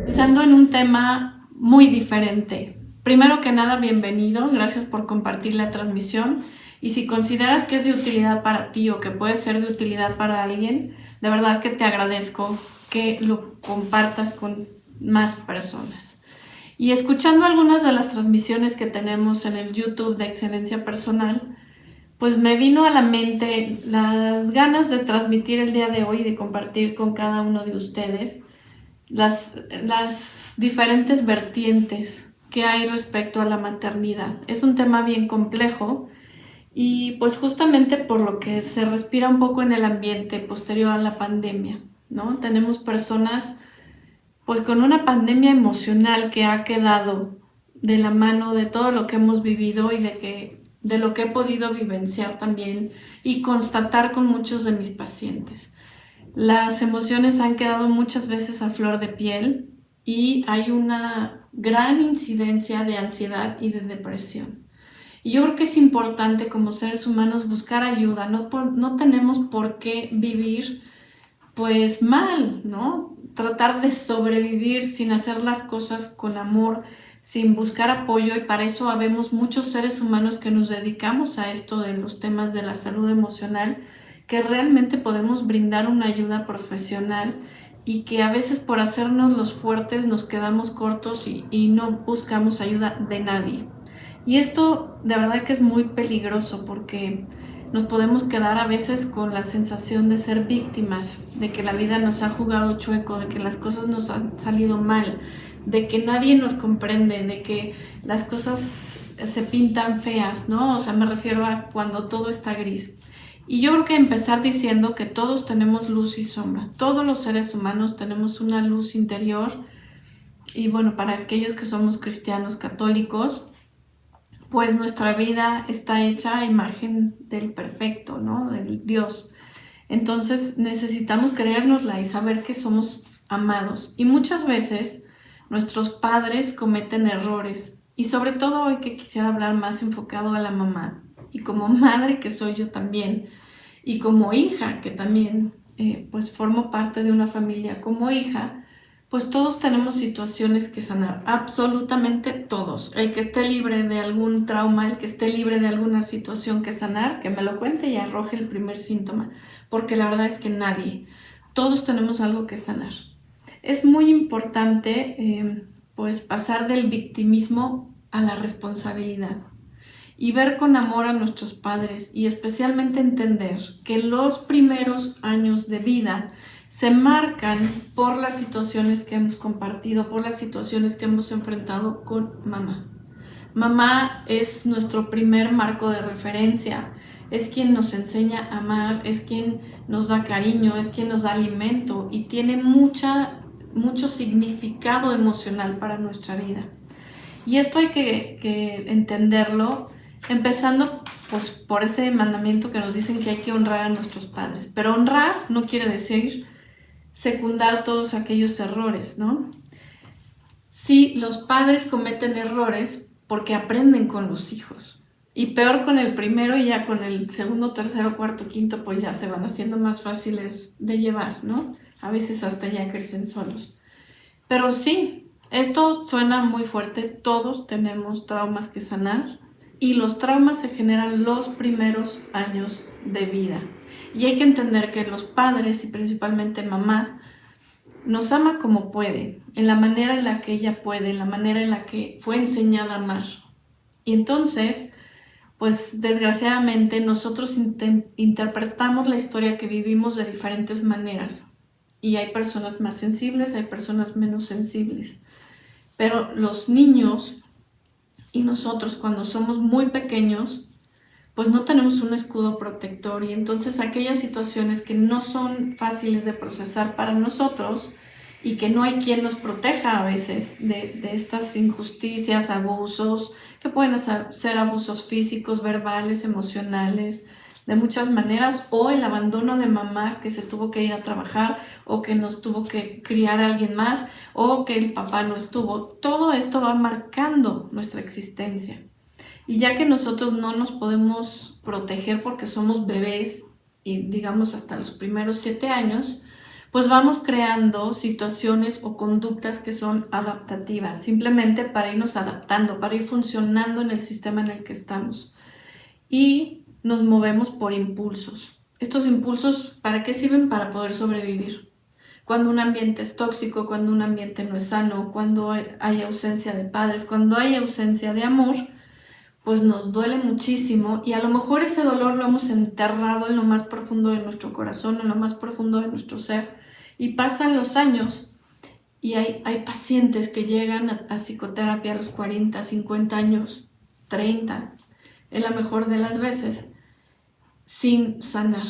Pensando en un tema muy diferente. Primero que nada, bienvenido, gracias por compartir la transmisión y si consideras que es de utilidad para ti o que puede ser de utilidad para alguien, de verdad que te agradezco que lo compartas con más personas. Y escuchando algunas de las transmisiones que tenemos en el YouTube de Excelencia Personal, pues me vino a la mente las ganas de transmitir el día de hoy y de compartir con cada uno de ustedes las diferentes vertientes que hay respecto a la maternidad. Es un tema bien complejo y pues justamente por lo que se respira un poco en el ambiente posterior a la pandemia, ¿no? Tenemos personas pues con una pandemia emocional que ha quedado de la mano de todo lo que hemos vivido y de lo que he podido vivenciar también y constatar con muchos de mis pacientes. Las emociones han quedado muchas veces a flor de piel y hay una gran incidencia de ansiedad y de depresión. Y yo creo que es importante como seres humanos buscar ayuda, no tenemos por qué vivir pues mal, ¿no? Tratar de sobrevivir sin hacer las cosas con amor, sin buscar apoyo y para eso habemos muchos seres humanos que nos dedicamos a esto de los temas de la salud emocional, que realmente podemos brindar una ayuda profesional y que a veces por hacernos los fuertes nos quedamos cortos y no buscamos ayuda de nadie. Y esto de verdad que es muy peligroso porque nos podemos quedar a veces con la sensación de ser víctimas, de que la vida nos ha jugado chueco, de que las cosas nos han salido mal, de que nadie nos comprende, de que las cosas se pintan feas, ¿no? O sea, me refiero a cuando todo está gris. Y yo creo que empezar diciendo que todos tenemos luz y sombra, todos los seres humanos tenemos una luz interior y bueno, para aquellos que somos cristianos católicos, pues nuestra vida está hecha a imagen del perfecto, ¿no? Del Dios. Entonces necesitamos creérnosla y saber que somos amados. Y muchas veces nuestros padres cometen errores. Y sobre todo hoy que quisiera hablar más enfocado a la mamá. Y como madre que soy yo también. Y como hija que también pues formo parte de una familia como hija, pues todos tenemos situaciones que sanar, absolutamente todos. El que esté libre de algún trauma, el que esté libre de alguna situación que sanar, que me lo cuente y arroje el primer síntoma, porque la verdad es que nadie, todos tenemos algo que sanar. Es muy importante pues pasar del victimismo a la responsabilidad y ver con amor a nuestros padres y especialmente entender que los primeros años de vida se marcan por las situaciones que hemos compartido, por las situaciones que hemos enfrentado con mamá. Mamá es nuestro primer marco de referencia, es quien nos enseña a amar, es quien nos da cariño, es quien nos da alimento y tiene mucho significado emocional para nuestra vida. Y esto hay que entenderlo, empezando pues, por ese mandamiento que nos dicen que hay que honrar a nuestros padres. Pero honrar no quiere decir secundar todos aquellos errores, ¿no? Sí, los padres cometen errores porque aprenden con los hijos. Y peor con el primero y ya con el segundo, tercero, cuarto, quinto, pues ya se van haciendo más fáciles de llevar, ¿no? A veces hasta ya crecen solos. Pero sí, esto suena muy fuerte, todos tenemos traumas que sanar y los traumas se generan los primeros años de vida. Y hay que entender que los padres y principalmente mamá nos ama como puede, en la manera en la que ella puede, en la manera en la que fue enseñada a amar. Y entonces, pues desgraciadamente nosotros interpretamos la historia que vivimos de diferentes maneras. Y hay personas más sensibles, hay personas menos sensibles. Pero los niños y nosotros cuando somos muy pequeños, pues no tenemos un escudo protector y entonces aquellas situaciones que no son fáciles de procesar para nosotros y que no hay quien nos proteja a veces de estas injusticias, abusos, que pueden ser abusos físicos, verbales, emocionales, de muchas maneras, o el abandono de mamá que se tuvo que ir a trabajar o que nos tuvo que criar a alguien más o que el papá no estuvo. Todo esto va marcando nuestra existencia. Y ya que nosotros no nos podemos proteger porque somos bebés y digamos hasta los primeros 7 años, pues vamos creando situaciones o conductas que son adaptativas, simplemente para irnos adaptando, para ir funcionando en el sistema en el que estamos. Y nos movemos por impulsos. Estos impulsos, ¿para qué sirven? Para poder sobrevivir. Cuando un ambiente es tóxico, cuando un ambiente no es sano, cuando hay ausencia de padres, cuando hay ausencia de amor, pues nos duele muchísimo y a lo mejor ese dolor lo hemos enterrado en lo más profundo de nuestro corazón, en lo más profundo de nuestro ser. Y pasan los años y hay pacientes que llegan a psicoterapia a los 40, 50 años, 30, en la mejor de las veces, sin sanar.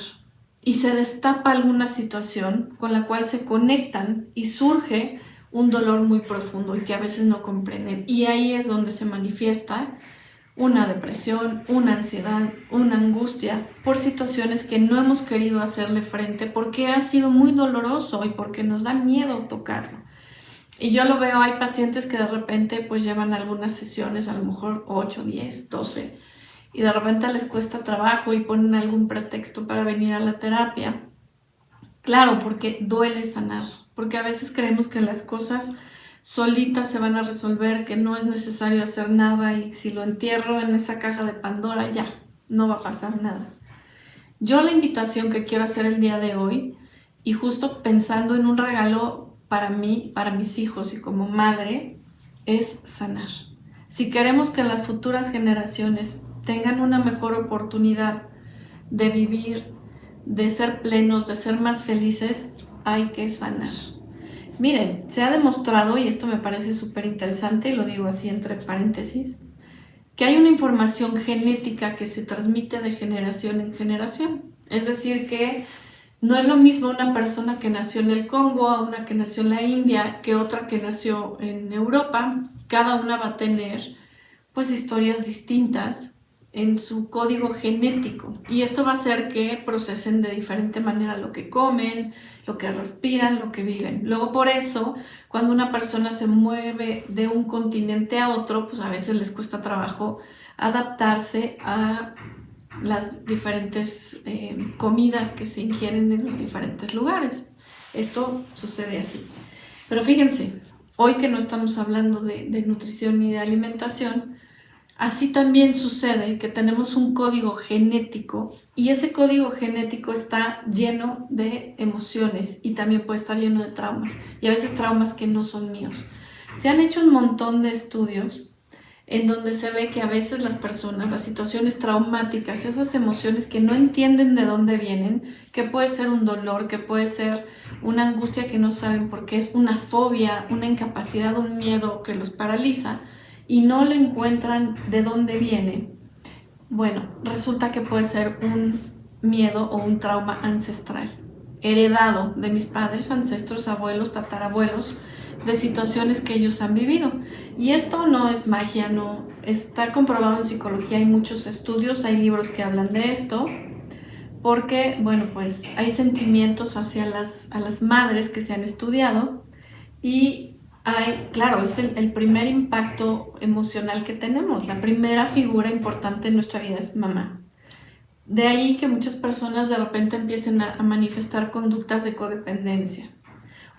Y se destapa alguna situación con la cual se conectan y surge un dolor muy profundo y que a veces no comprenden. Y ahí es donde se manifiesta una depresión, una ansiedad, una angustia por situaciones que no hemos querido hacerle frente porque ha sido muy doloroso y porque nos da miedo tocarlo. Y yo lo veo, hay pacientes que de repente pues llevan algunas sesiones, a lo mejor 8, 10, 12, y de repente les cuesta trabajo y ponen algún pretexto para venir a la terapia. Claro, porque duele sanar, porque a veces creemos que las cosas solitas se van a resolver, que no es necesario hacer nada y si lo entierro en esa caja de Pandora ya, no va a pasar nada. Yo la invitación que quiero hacer el día de hoy, y justo pensando en un regalo para mí, para mis hijos y como madre, es sanar. Si queremos que las futuras generaciones tengan una mejor oportunidad de vivir, de ser plenos, de ser más felices, hay que sanar. Miren, se ha demostrado, y esto me parece súper interesante, y lo digo así entre paréntesis, que hay una información genética que se transmite de generación en generación. Es decir, que no es lo mismo una persona que nació en el Congo a una que nació en la India que otra que nació en Europa. Cada una va a tener pues historias distintas en su código genético y esto va a hacer que procesen de diferente manera lo que comen, lo que respiran, lo que viven. Luego por eso cuando una persona se mueve de un continente a otro, pues a veces les cuesta trabajo adaptarse a las diferentes comidas que se ingieren en los diferentes lugares. Esto sucede así. Pero fíjense, hoy que no estamos hablando de nutrición ni de alimentación, así también sucede que tenemos un código genético y ese código genético está lleno de emociones y también puede estar lleno de traumas y a veces traumas que no son míos. Se han hecho un montón de estudios en donde se ve que a veces las personas, las situaciones traumáticas, esas emociones que no entienden de dónde vienen, que puede ser un dolor, que puede ser una angustia que no saben por qué, es una fobia, una incapacidad, un miedo que los paraliza, y no le encuentran de dónde viene, bueno, resulta que puede ser un miedo o un trauma ancestral, heredado de mis padres, ancestros, abuelos, tatarabuelos, de situaciones que ellos han vivido. Y esto no es magia, no está comprobado en psicología, hay muchos estudios, hay libros que hablan de esto, porque, bueno, pues hay sentimientos hacia a las madres que se han estudiado y claro, es el primer impacto emocional que tenemos. La primera figura importante en nuestra vida es mamá. De ahí que muchas personas de repente empiecen a manifestar conductas de codependencia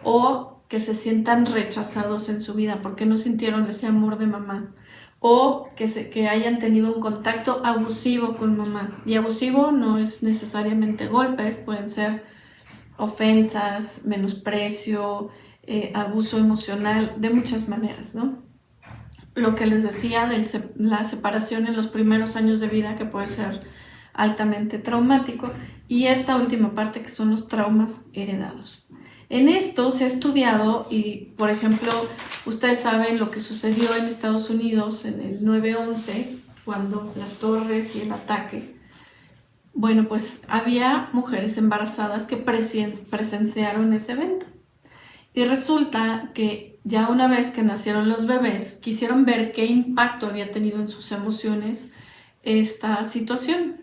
o que se sientan rechazados en su vida porque no sintieron ese amor de mamá o que hayan tenido un contacto abusivo con mamá. Y abusivo no es necesariamente golpes, pueden ser ofensas, menosprecio, abuso emocional, de muchas maneras, ¿no? Lo que les decía de la separación en los primeros años de vida, que puede ser altamente traumático, y esta última parte que son los traumas heredados. En esto se ha estudiado y, por ejemplo, ustedes saben lo que sucedió en Estados Unidos en el 9/11, cuando las torres y el ataque. Bueno, pues había mujeres embarazadas que presenciaron ese evento. Y resulta que ya una vez que nacieron los bebés, quisieron ver qué impacto había tenido en sus emociones esta situación.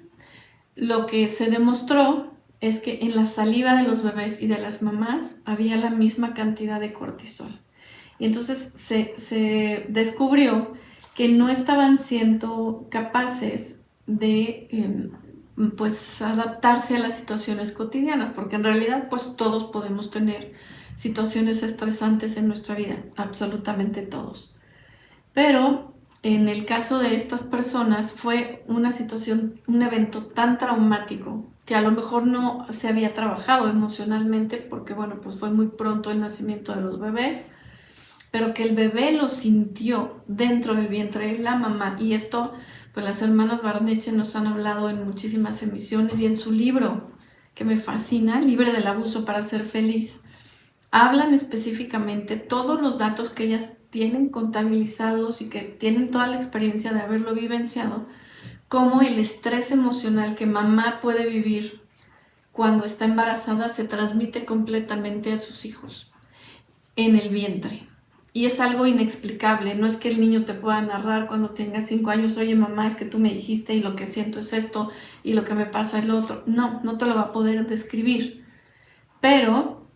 Lo que se demostró es que en la saliva de los bebés y de las mamás había la misma cantidad de cortisol. Y entonces se descubrió que no estaban siendo capaces de pues adaptarse a las situaciones cotidianas, porque en realidad pues todos podemos tener situaciones estresantes en nuestra vida, absolutamente todos. Pero en el caso de estas personas fue una situación, un evento tan traumático que a lo mejor no se había trabajado emocionalmente porque bueno, pues fue muy pronto el nacimiento de los bebés, pero que el bebé lo sintió dentro del vientre de la mamá. Y esto, pues las hermanas Barneche nos han hablado en muchísimas emisiones y en su libro, que me fascina, Libre del abuso para ser feliz, hablan específicamente todos los datos que ellas tienen contabilizados y que tienen toda la experiencia de haberlo vivenciado, cómo el estrés emocional que mamá puede vivir cuando está embarazada se transmite completamente a sus hijos en el vientre. Y es algo inexplicable, no es que el niño te pueda narrar cuando tenga 5 años, oye mamá, es que tú me dijiste y lo que siento es esto y lo que me pasa es lo otro. No, no te lo va a poder describir, pero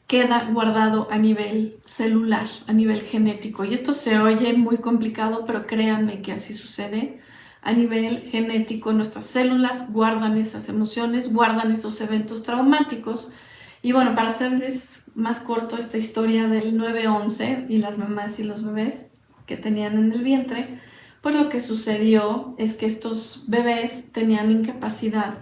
queda guardado a nivel celular, a nivel genético. Y esto se oye muy complicado, pero créanme que así sucede. A nivel genético, nuestras células guardan esas emociones, guardan esos eventos traumáticos. Y bueno, para hacerles más corto esta historia del 9-11 y las mamás y los bebés que tenían en el vientre, pues lo que sucedió es que estos bebés tenían incapacidad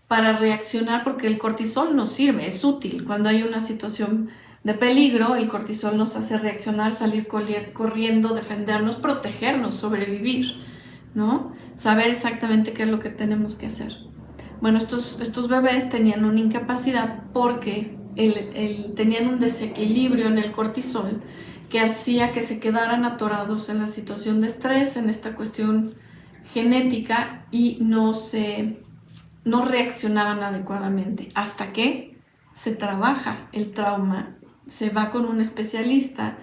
para reaccionar porque el cortisol nos sirve, es útil. Cuando hay una situación de peligro, el cortisol nos hace reaccionar, salir corriendo, defendernos, protegernos, sobrevivir, ¿no? Saber exactamente qué es lo que tenemos que hacer. Bueno, estos bebés tenían una incapacidad porque tenían un desequilibrio en el cortisol que hacía que se quedaran atorados en la situación de estrés, en esta cuestión genética y no reaccionaban adecuadamente hasta que se trabaja el trauma, se va con un especialista,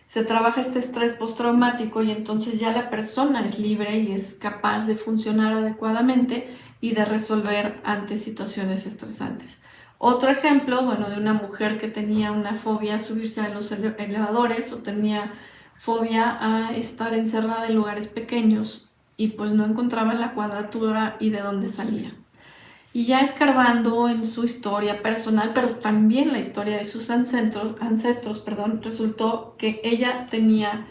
se trabaja este estrés postraumático y entonces ya la persona es libre y es capaz de funcionar adecuadamente y de resolver ante situaciones estresantes. Otro ejemplo, bueno, de una mujer que tenía una fobia a subirse a los elevadores o tenía fobia a estar encerrada en lugares pequeños y pues no encontraba la cuadratura y de dónde salía. Y ya escarbando en su historia personal, pero también la historia de sus ancestros, resultó que ella tenía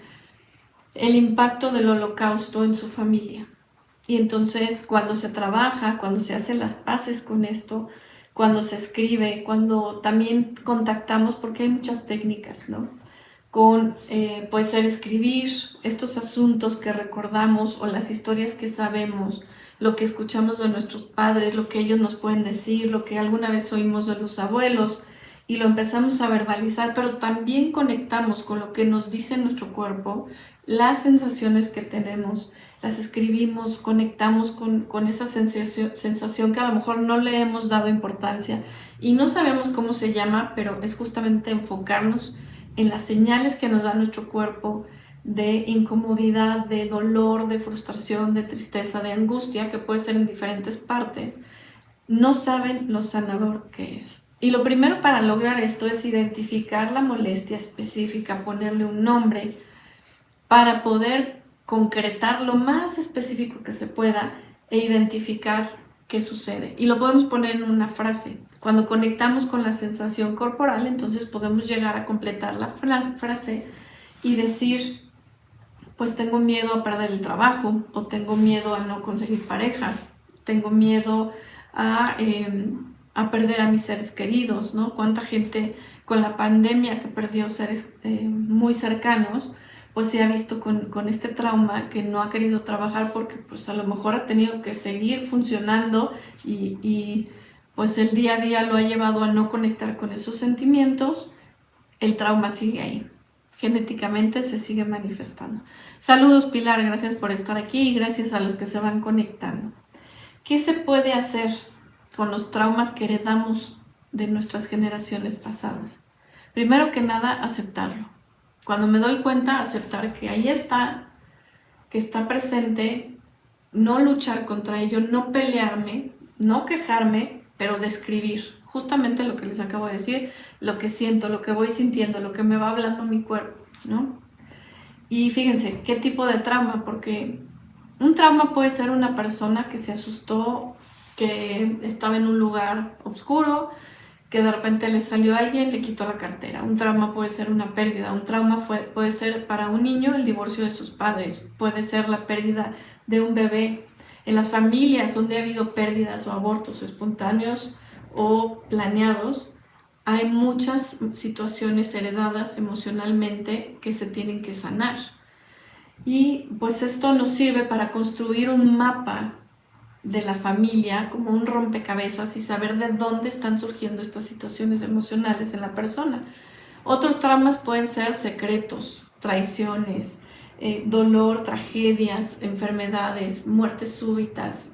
el impacto del holocausto en su familia. Y entonces cuando se trabaja, cuando se hacen las paces con esto, cuando se escribe, cuando también contactamos, porque hay muchas técnicas, ¿no? Puede ser escribir estos asuntos que recordamos o las historias que sabemos, lo que escuchamos de nuestros padres, lo que ellos nos pueden decir, lo que alguna vez oímos de los abuelos y lo empezamos a verbalizar, pero también conectamos con lo que nos dice nuestro cuerpo, las sensaciones que tenemos, las escribimos, conectamos con esa sensación que a lo mejor no le hemos dado importancia y no sabemos cómo se llama, pero es justamente enfocarnos en las señales que nos da nuestro cuerpo de incomodidad, de dolor, de frustración, de tristeza, de angustia, que puede ser en diferentes partes, no saben lo sanador que es. Y lo primero para lograr esto es identificar la molestia específica, ponerle un nombre para poder concretar lo más específico que se pueda e identificar qué sucede. Y lo podemos poner en una frase. Cuando conectamos con la sensación corporal, entonces podemos llegar a completar la frase y decir, pues tengo miedo a perder el trabajo, o tengo miedo a no conseguir pareja, tengo miedo a perder a mis seres queridos, ¿no? Cuánta gente con la pandemia que perdió seres muy cercanos, pues se ha visto con este trauma que no ha querido trabajar porque pues a lo mejor ha tenido que seguir funcionando y pues el día a día lo ha llevado a no conectar con esos sentimientos, el trauma sigue ahí, genéticamente se sigue manifestando. Saludos Pilar, gracias por estar aquí y gracias a los que se van conectando. ¿Qué se puede hacer con los traumas que heredamos de nuestras generaciones pasadas? Primero que nada, aceptarlo. Cuando me doy cuenta, aceptar que ahí está, que está presente, no luchar contra ello, no pelearme, no quejarme, pero describir justamente lo que les acabo de decir, lo que siento, lo que voy sintiendo, lo que me va hablando mi cuerpo, ¿no? Y fíjense, ¿qué tipo de trauma? Porque un trauma puede ser una persona que se asustó que estaba en un lugar oscuro, que de repente le salió alguien, le quitó la cartera. Un trauma puede ser una pérdida, un trauma puede ser para un niño el divorcio de sus padres, puede ser la pérdida de un bebé. En las familias donde ha habido pérdidas o abortos espontáneos o planeados, hay muchas situaciones heredadas emocionalmente que se tienen que sanar. Y pues esto nos sirve para construir un mapa de la familia, como un rompecabezas, y saber de dónde están surgiendo estas situaciones emocionales en la persona. Otros traumas pueden ser secretos, traiciones, dolor, tragedias, enfermedades, muertes súbitas.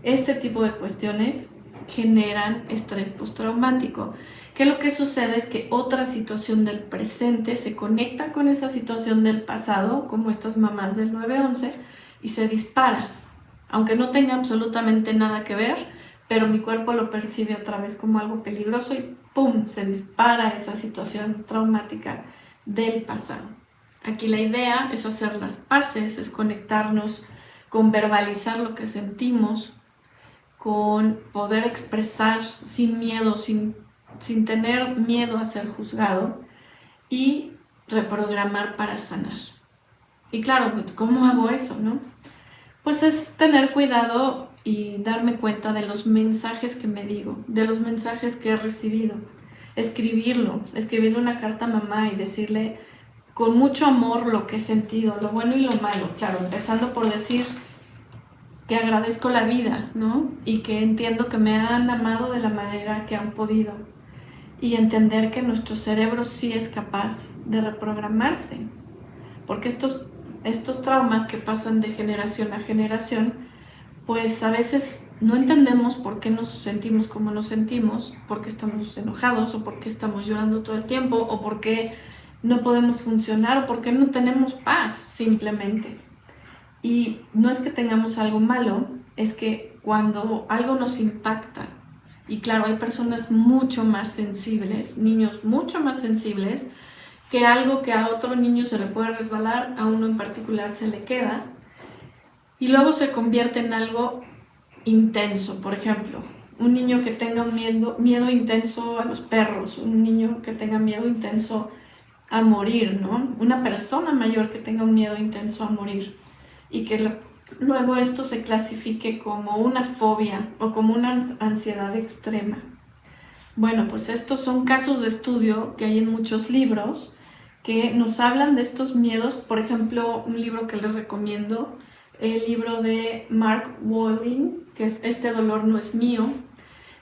Este tipo de cuestiones generan estrés postraumático, que lo que sucede es que otra situación del presente se conecta con esa situación del pasado, como estas mamás del 9/11, y se dispara, aunque no tenga absolutamente nada que ver, pero mi cuerpo lo percibe otra vez como algo peligroso y ¡pum!, se dispara esa situación traumática del pasado. Aquí la idea es hacer las paces, es conectarnos con verbalizar lo que sentimos, con poder expresar sin miedo, sin tener miedo a ser juzgado, y reprogramar para sanar. Y claro, ¿cómo hago eso, no? Pues es tener cuidado y darme cuenta de los mensajes que me digo, de los mensajes que he recibido. Escribirle una carta a mamá y decirle con mucho amor lo que he sentido, lo bueno y lo malo. Claro, empezando por decir que agradezco la vida, ¿no? Y que entiendo que me han amado de la manera que han podido. Y entender que nuestro cerebro sí es capaz de reprogramarse. Porque estos traumas que pasan de generación a generación, pues a veces no entendemos por qué nos sentimos como nos sentimos, por qué estamos enojados o por qué estamos llorando todo el tiempo o por qué no podemos funcionar o por qué no tenemos paz simplemente. Y no es que tengamos algo malo, es que cuando algo nos impacta, y claro, hay personas mucho más sensibles, niños mucho más sensibles, que algo que a otro niño se le puede resbalar, a uno en particular se le queda, y luego se convierte en algo intenso. Por ejemplo, un niño que tenga un miedo intenso a los perros, un niño que tenga miedo intenso a morir, ¿no? Una persona mayor que tenga un miedo intenso a morir y que luego esto se clasifique como una fobia o como una ansiedad extrema. Bueno, pues estos son casos de estudio que hay en muchos libros que nos hablan de estos miedos. Por ejemplo, un libro que les recomiendo, el libro de Mark Walling, que es Este dolor no es mío,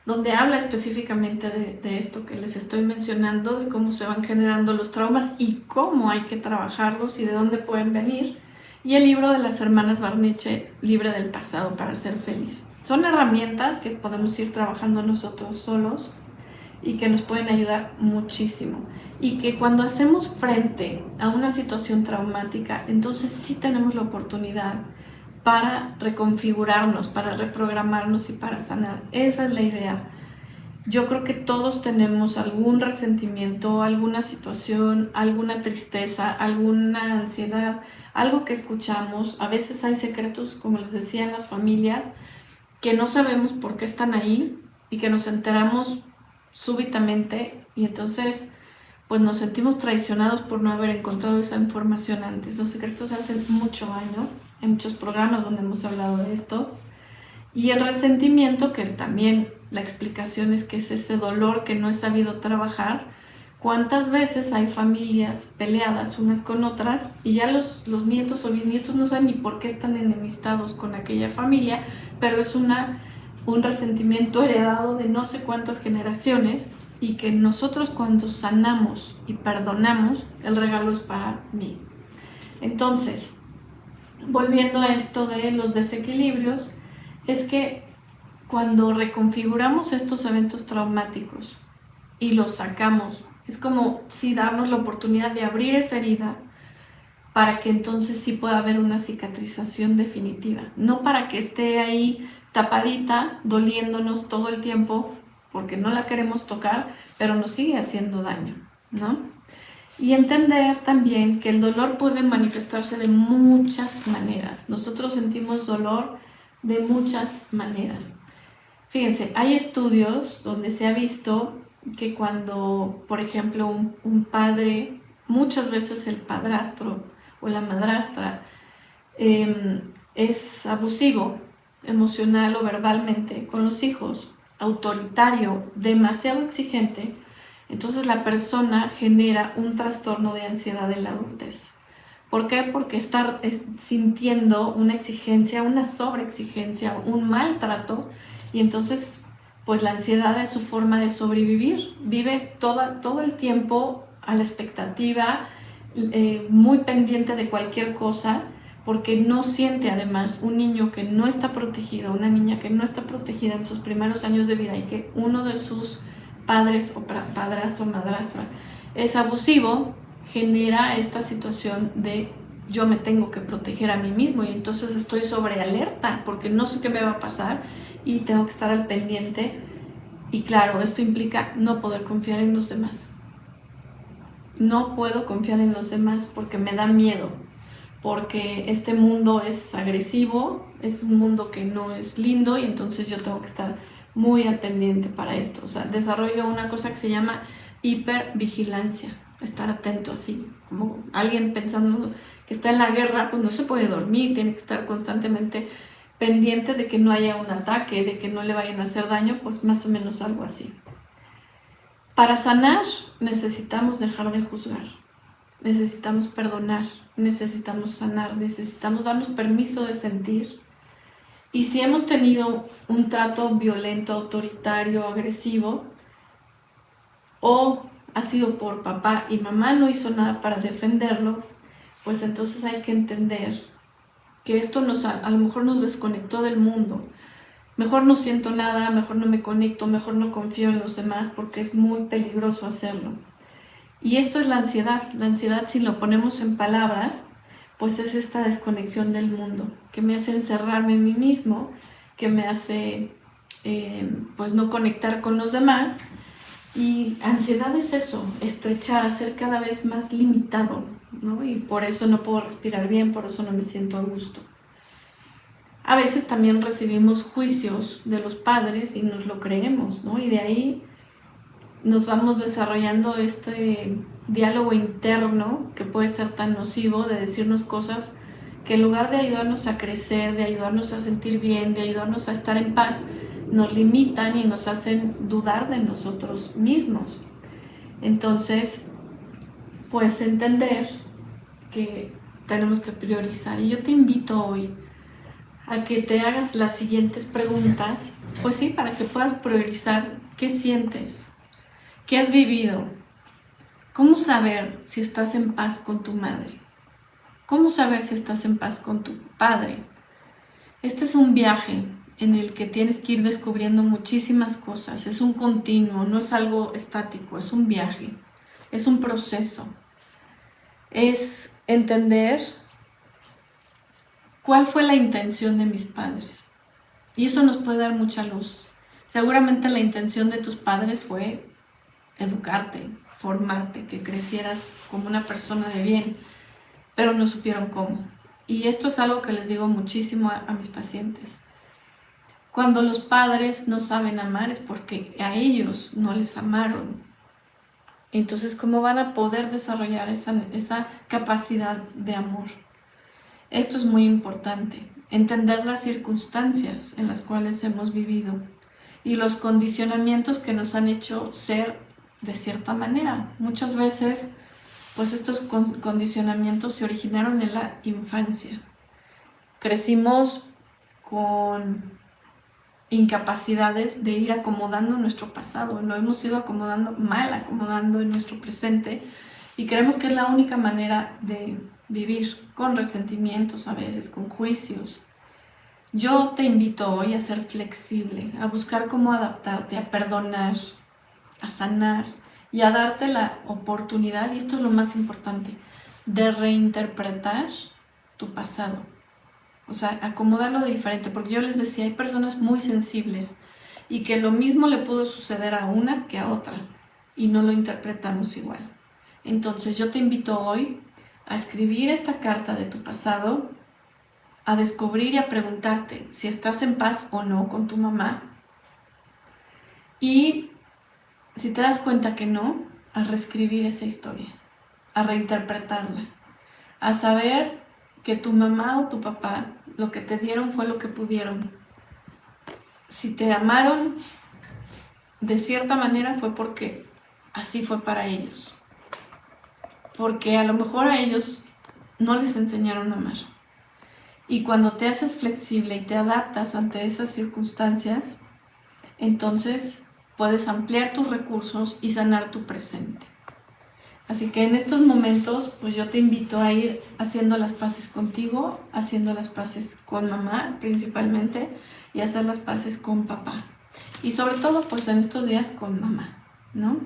donde habla específicamente de esto que les estoy mencionando, de cómo se van generando los traumas y cómo hay que trabajarlos y de dónde pueden venir. Y el libro de las hermanas Barneche, Libre del pasado para ser feliz. Son herramientas que podemos ir trabajando nosotros solos y que nos pueden ayudar muchísimo. Y que cuando hacemos frente a una situación traumática, entonces sí tenemos la oportunidad para reconfigurarnos, para reprogramarnos y para sanar. Esa es la idea. Yo creo que todos tenemos algún resentimiento, alguna situación, alguna tristeza, alguna ansiedad, algo que escuchamos. A veces hay secretos, como les decía, en las familias, que no sabemos por qué están ahí y que nos enteramos súbitamente y entonces pues nos sentimos traicionados por no haber encontrado esa información antes. Los secretos hacen mucho daño, hay muchos programas donde hemos hablado de esto. Y el resentimiento, que también la explicación es que es ese dolor que no he sabido trabajar. ¿Cuántas veces hay familias peleadas unas con otras y ya los nietos o bisnietos no saben ni por qué están enemistados con aquella familia, pero es un resentimiento heredado de no sé cuántas generaciones, y que nosotros cuando sanamos y perdonamos, el regalo es para mí? Entonces, volviendo a esto de los desequilibrios, es que cuando reconfiguramos estos eventos traumáticos y los sacamos, es como si darnos la oportunidad de abrir esa herida para que entonces sí pueda haber una cicatrización definitiva, no para que esté ahí tapadita, doliéndonos todo el tiempo, porque no la queremos tocar, pero nos sigue haciendo daño, ¿no? Y entender también que el dolor puede manifestarse de muchas maneras. Nosotros sentimos dolor de muchas maneras. Fíjense, hay estudios donde se ha visto que cuando, por ejemplo, un padre, muchas veces el padrastro o la madrastra, es abusivo emocional o verbalmente con los hijos, autoritario, demasiado exigente, entonces la persona genera un trastorno de ansiedad en la adultez. ¿Por qué? Porque está sintiendo una exigencia, una sobreexigencia, un maltrato, y entonces pues la ansiedad es su forma de sobrevivir. Vive todo el tiempo a la expectativa, muy pendiente de cualquier cosa, porque no siente, además, un niño que no está protegido, una niña que no está protegida en sus primeros años de vida y que uno de sus padres o padrastro o madrastra es abusivo, genera esta situación de yo me tengo que proteger a mí mismo, y entonces estoy sobre alerta porque no sé qué me va a pasar y tengo que estar al pendiente. Y claro, esto implica no poder confiar en los demás. No puedo confiar en los demás porque me da miedo, porque este mundo es agresivo, es un mundo que no es lindo, y entonces yo tengo que estar muy al pendiente para esto. O sea, desarrollo una cosa que se llama hipervigilancia, estar atento así, como alguien pensando que está en la guerra, pues no se puede dormir, tiene que estar constantemente pendiente de que no haya un ataque, de que no le vayan a hacer daño, pues más o menos algo así. Para sanar necesitamos dejar de juzgar, necesitamos perdonar, necesitamos sanar, necesitamos darnos permiso de sentir. Y si hemos tenido un trato violento, autoritario, agresivo, o ha sido por papá y mamá no hizo nada para defenderlo, pues entonces hay que entender que esto a lo mejor nos desconectó del mundo. Mejor no siento nada, mejor no me conecto, mejor no confío en los demás, porque es muy peligroso hacerlo. Y esto es la ansiedad. La ansiedad, si lo ponemos en palabras, pues es esta desconexión del mundo, que me hace encerrarme en mí mismo, que me hace pues no conectar con los demás. Y ansiedad es eso, estrechar, hacer cada vez más limitado, ¿no? Y por eso no puedo respirar bien, por eso no me siento a gusto. A veces también recibimos juicios de los padres y nos lo creemos, ¿no? Y de ahí nos vamos desarrollando este diálogo interno que puede ser tan nocivo, de decirnos cosas que en lugar de ayudarnos a crecer, de ayudarnos a sentir bien, de ayudarnos a estar en paz, nos limitan y nos hacen dudar de nosotros mismos. Entonces, pues entender que tenemos que priorizar. Y yo te invito hoy a que te hagas las siguientes preguntas, pues sí, para que puedas priorizar qué sientes, qué has vivido, cómo saber si estás en paz con tu madre, cómo saber si estás en paz con tu padre. Este es un viaje en el que tienes que ir descubriendo muchísimas cosas, es un continuo, no es algo estático, es un viaje, es un proceso, es entender cuál fue la intención de mis padres. Y eso nos puede dar mucha luz. Seguramente la intención de tus padres fue educarte, formarte, que crecieras como una persona de bien, pero no supieron cómo. Y esto es algo que les digo muchísimo a mis pacientes. Cuando los padres no saben amar es porque a ellos no les amaron. Entonces, ¿cómo van a poder desarrollar esa capacidad de amor? Esto es muy importante, entender las circunstancias en las cuales hemos vivido y los condicionamientos que nos han hecho ser de cierta manera. Muchas veces, pues estos condicionamientos se originaron en la infancia. Crecimos con incapacidades de ir acomodando nuestro pasado, lo hemos ido acomodando mal, acomodando en nuestro presente, y creemos que es la única manera de vivir, con resentimientos a veces, con juicios. Yo te invito hoy a ser flexible, a buscar cómo adaptarte, a perdonar, a sanar y a darte la oportunidad, y esto es lo más importante, de reinterpretar tu pasado. O sea, acomodarlo de diferente, porque yo les decía, hay personas muy sensibles y que lo mismo le pudo suceder a una que a otra y no lo interpretamos igual. Entonces yo te invito hoy a escribir esta carta de tu pasado, a descubrir y a preguntarte si estás en paz o no con tu mamá, Y si te das cuenta que no, a reescribir esa historia, a reinterpretarla, a saber que tu mamá o tu papá lo que te dieron fue lo que pudieron. Si te amaron de cierta manera fue porque así fue para ellos. Porque a lo mejor a ellos no les enseñaron a amar. Y cuando te haces flexible y te adaptas ante esas circunstancias, entonces puedes ampliar tus recursos y sanar tu presente. Así que en estos momentos, pues yo te invito a ir haciendo las paces contigo, haciendo las paces con mamá principalmente y hacer las paces con papá. Y sobre todo, pues en estos días con mamá, ¿no?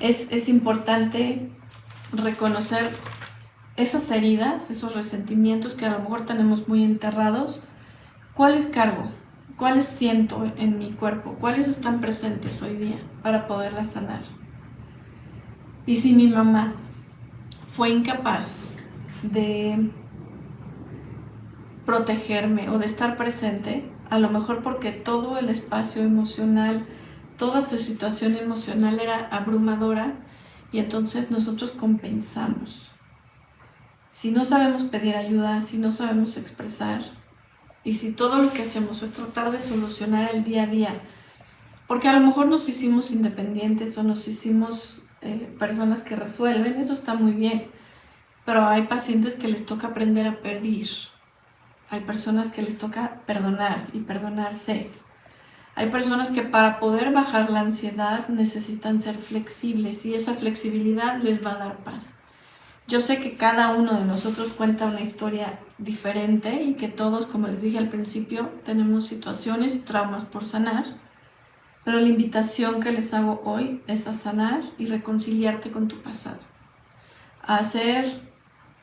Es importante reconocer esas heridas, esos resentimientos que a lo mejor tenemos muy enterrados. ¿Cuáles cargo? ¿Cuáles siento en mi cuerpo? ¿Cuáles están presentes hoy día para poderlas sanar? Y si mi mamá fue incapaz de protegerme o de estar presente, a lo mejor porque todo el espacio emocional, toda su situación emocional era abrumadora y entonces nosotros compensamos. Si no sabemos pedir ayuda, si no sabemos expresar y si todo lo que hacemos es tratar de solucionar el día a día, porque a lo mejor nos hicimos independientes o nos hicimos personas que resuelven, eso está muy bien, pero hay pacientes que les toca aprender a pedir, hay personas que les toca perdonar y perdonarse, hay personas que para poder bajar la ansiedad necesitan ser flexibles y esa flexibilidad les va a dar paz. Yo sé que cada uno de nosotros cuenta una historia diferente y que todos, como les dije al principio, tenemos situaciones y traumas por sanar. Pero la invitación que les hago hoy es a sanar y reconciliarte con tu pasado. A hacer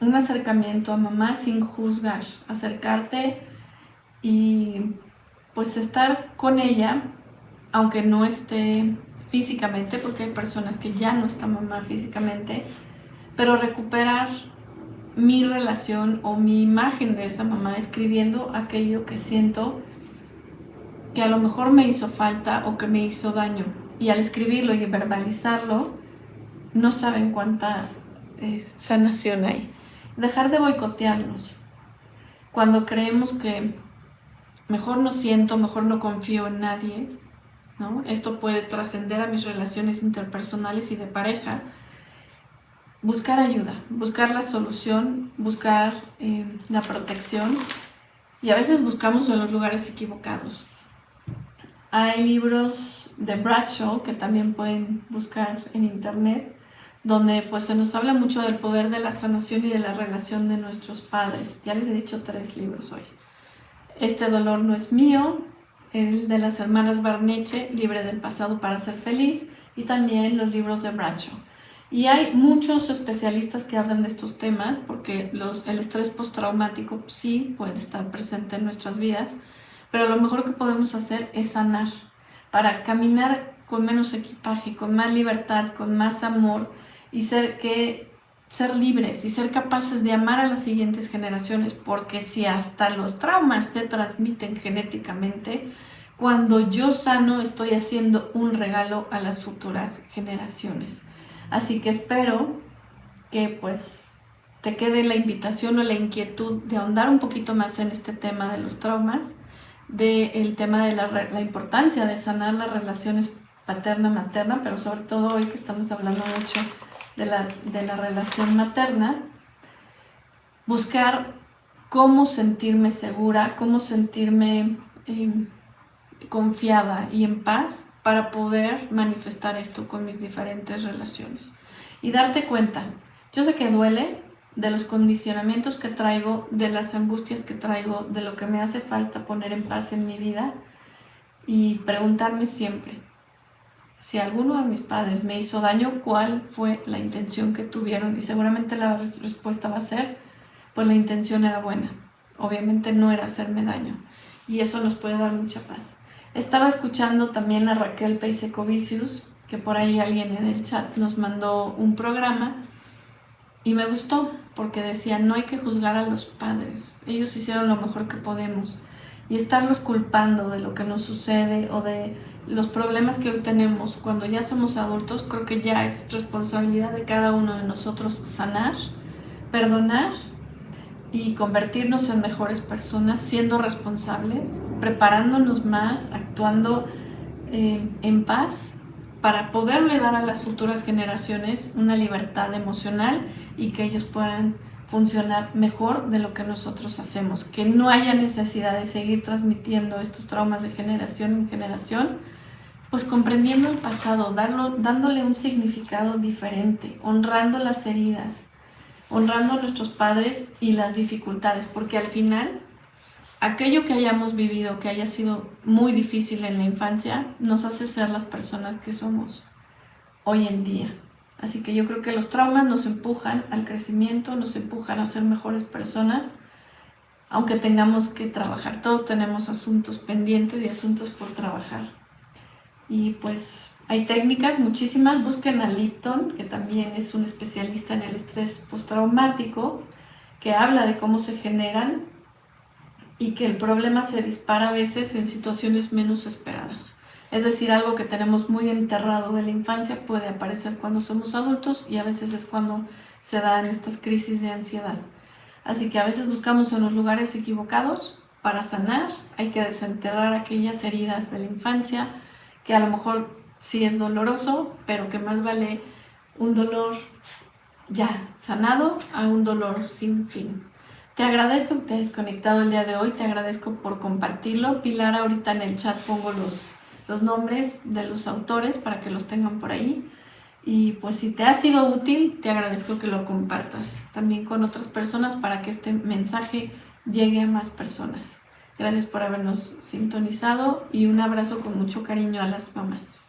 un acercamiento a mamá sin juzgar, acercarte y pues estar con ella, aunque no esté físicamente, porque hay personas que ya no está mamá físicamente, pero recuperar mi relación o mi imagen de esa mamá escribiendo aquello que siento que a lo mejor me hizo falta o que me hizo daño. Y al escribirlo y verbalizarlo, no saben cuánta sanación hay. Dejar de boicotearnos. Cuando creemos que mejor no siento, mejor no confío en nadie, ¿no? Esto puede trascender a mis relaciones interpersonales y de pareja. Buscar ayuda, buscar la solución, buscar la protección. Y a veces buscamos en los lugares equivocados. Hay libros de Bradshaw que también pueden buscar en internet, donde pues se nos habla mucho del poder de la sanación y de la relación de nuestros padres. Ya les he dicho 3 libros hoy. Este dolor no es mío, el de las hermanas Barneche, Libre del pasado para ser feliz, y también los libros de Bradshaw. Y hay muchos especialistas que hablan de estos temas porque el estrés postraumático sí puede estar presente en nuestras vidas, pero lo mejor que podemos hacer es sanar para caminar con menos equipaje, con más libertad, con más amor y ser libres y ser capaces de amar a las siguientes generaciones, porque si hasta los traumas se transmiten genéticamente, cuando yo sano estoy haciendo un regalo a las futuras generaciones. Así que espero que pues te quede la invitación o la inquietud de ahondar un poquito más en este tema de los traumas, del tema de la importancia de sanar las relaciones paterna-materna, pero sobre todo hoy que estamos hablando mucho de la relación materna, buscar cómo sentirme segura, cómo sentirme confiada y en paz para poder manifestar esto con mis diferentes relaciones. Y darte cuenta, yo sé que duele, de los condicionamientos que traigo, de las angustias que traigo, de lo que me hace falta poner en paz en mi vida y preguntarme siempre, si alguno de mis padres me hizo daño, ¿cuál fue la intención que tuvieron? Y seguramente la respuesta va a ser, pues la intención era buena, obviamente no era hacerme daño y eso nos puede dar mucha paz. Estaba escuchando también a Raquel Peisecovicius, que por ahí alguien en el chat nos mandó un programa y me gustó porque decía, no hay que juzgar a los padres, ellos hicieron lo mejor que podemos y estarlos culpando de lo que nos sucede o de los problemas que hoy tenemos cuando ya somos adultos, creo que ya es responsabilidad de cada uno de nosotros sanar, perdonar y convertirnos en mejores personas, siendo responsables, preparándonos más, actuando en paz, para poderle dar a las futuras generaciones una libertad emocional y que ellos puedan funcionar mejor de lo que nosotros hacemos, que no haya necesidad de seguir transmitiendo estos traumas de generación en generación, pues comprendiendo el pasado, dándole un significado diferente, honrando las heridas, honrando a nuestros padres y las dificultades, porque al final aquello que hayamos vivido, que haya sido muy difícil en la infancia, nos hace ser las personas que somos hoy en día. Así que yo creo que los traumas nos empujan al crecimiento, nos empujan a ser mejores personas, aunque tengamos que trabajar. Todos tenemos asuntos pendientes y asuntos por trabajar. Y pues hay técnicas muchísimas. Busquen a Lipton, que también es un especialista en el estrés postraumático, que habla de cómo se generan y que el problema se dispara a veces en situaciones menos esperadas. Es decir, algo que tenemos muy enterrado de la infancia puede aparecer cuando somos adultos y a veces es cuando se dan estas crisis de ansiedad. Así que a veces buscamos en los lugares equivocados. Para sanar hay que desenterrar aquellas heridas de la infancia, que a lo mejor sí es doloroso, pero que más vale un dolor ya sanado a un dolor sin fin. Te agradezco que te hayas conectado el día de hoy, te agradezco por compartirlo. Pilar, ahorita en el chat pongo los nombres de los autores para que los tengan por ahí. Y pues si te ha sido útil, te agradezco que lo compartas también con otras personas para que este mensaje llegue a más personas. Gracias por habernos sintonizado y un abrazo con mucho cariño a las mamás.